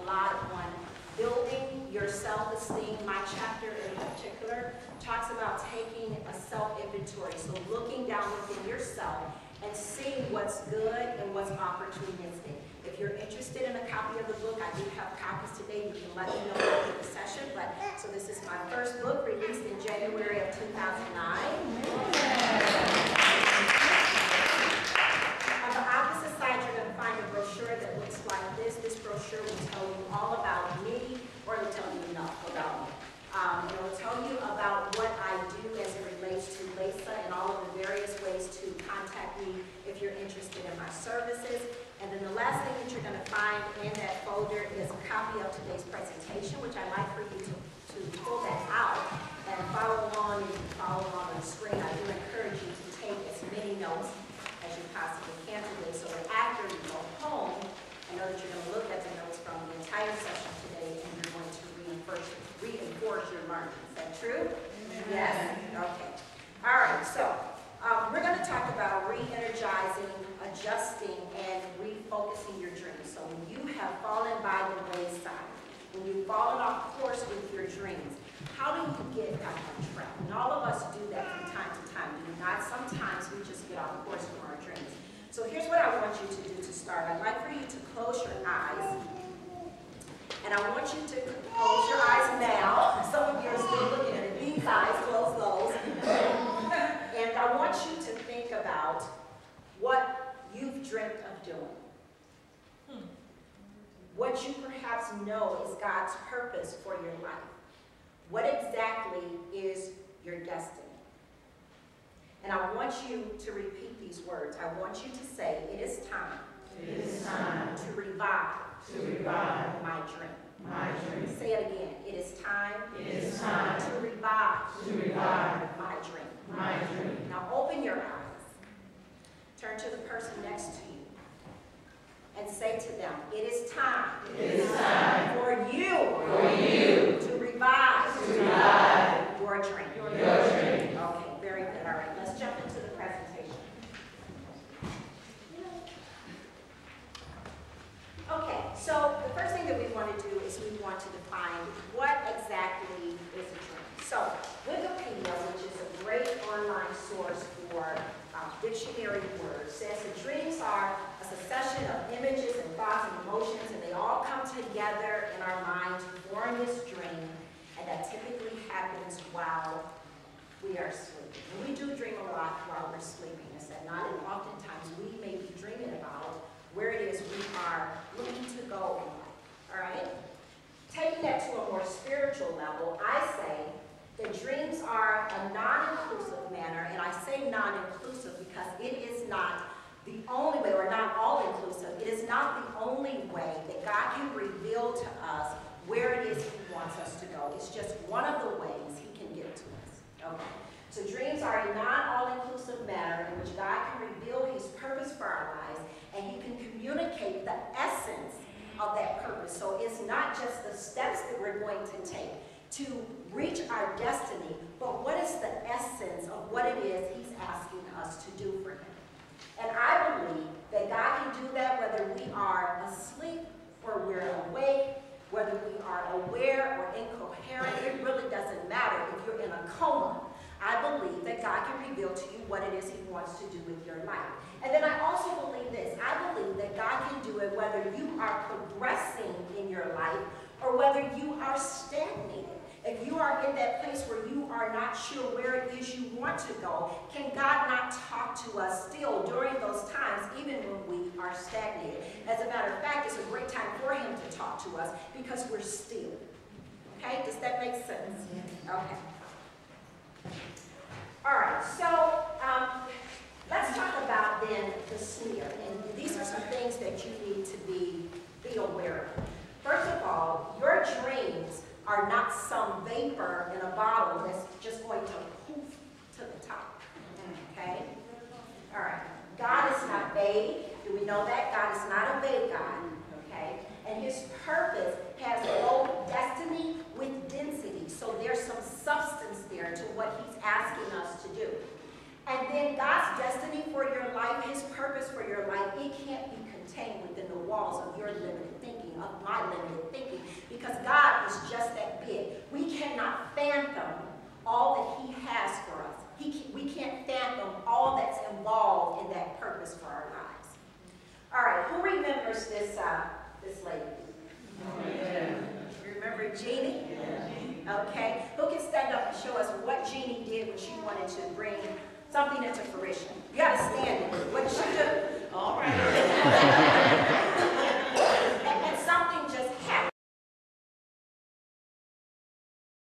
lot on building your self-esteem. My chapter in particular talks about taking a self-inventory, so looking down within yourself and seeing what's good and what's opportunistic. If you're interested in a copy of the book, I do have copies today. You can let me know after the session. So this is my first book, released in January of 2009. On the opposite side, you're going to find a brochure that looks like this. This brochure will tell you all about me, or it'll tell you enough about me. It will tell you about what I do as it relates to LASA and all of the various ways to contact me if you're interested in my services. And then the last thing that you're going to find in that folder is a copy of today's presentation, which I'd like for you to pull that out and follow along. You can follow along on the screen. I do encourage you to take as many notes as you possibly can today, so that after you go home, I know that you're going to look at the notes from the entire session today, and you're going to reinforce your learning. Is that true? Yes? Okay. All right, so we're going to talk about re-energizing, adjusting, and refocusing your dreams. So when you have fallen by the wayside, when you've fallen off course with your dreams, how do you get back on track? And all of us do that from time to time. Do not sometimes we just get off course from our dreams. So here's what I want you to do to start. I'd like for you to close your eyes. And I want you to close your eyes now. Some of you are still looking at it. These eyes, close those. And I want you to think about what you've dreamt of doing. What you perhaps know is God's purpose for your life. What exactly is your destiny? And I want you to repeat these words. I want you to say, it is time. It is time to revive. To revive my dream. My dream. Say it again. It is time. It is time to revive. To revive my dream. My dream. Now open your eyes. Turn to the person next to you and say to them, it is time. It is time for you. For you to revive. To revive your dream. Your dream. Okay, very good. All right, let's jump into the presentation. Okay, so the first thing that we want to do is we want to define what exactly is a dream. So Wikipedia, which is a great online source for dictionary words, says that dreams are a succession of images and thoughts and emotions, and they all come together in our mind to form this dream, and that typically happens while we are sleeping. And we do dream a lot while we're sleeping. It's that not oftentimes we may be dreaming about where it is we are looking to go in life, all right? Taking that to a more spiritual level, I say that dreams are a non-inclusive manner, and I say non-inclusive because it is not the only way, or not all-inclusive, it is not the only way that God can reveal to us where it is He wants us to go. It's just one of the ways He can get to us, okay? So dreams are a non-all-inclusive manner in which God can reveal His purpose for our lives, and He can communicate the essence of that purpose. So it's not just the steps that we're going to take to reach our destiny, but what is the essence of what it is He's asking us to do for Him. And I believe that God can do that whether we are asleep or we're awake, whether we are aware or incoherent. It really doesn't matter if you're in a coma. I believe that God can reveal to you what it is He wants to do with your life. And then I also believe this. I believe that God can do it whether you are progressing in your life or whether you are stagnated. If you are in that place where you are not sure where it is you want to go, can God not talk to us still during those times, even when we are stagnated? As a matter of fact, it's a great time for Him to talk to us because we're still. Okay? Does that make sense? Okay. All right, so let's talk about then the smear. And these are some things that you need to be aware of. First of all, your dreams are not some vapor in a bottle that's just going to poof to the top. Okay? All right. God is not vague. Do we know that? God is not a vague God. Okay? And His purpose has both destiny with density. So there's some substance there to what He's asking us to do. And then God's destiny for your life, His purpose for your life, it can't be contained within the walls of your limited thinking, of my limited thinking, because God is just that big. We cannot fathom all that He has for us. We can't fathom all that's involved in that purpose for our lives. All right, who remembers this lady? You remember Jeannie? Okay. Who can stand up and show us what Jeannie did when she wanted to bring something into fruition?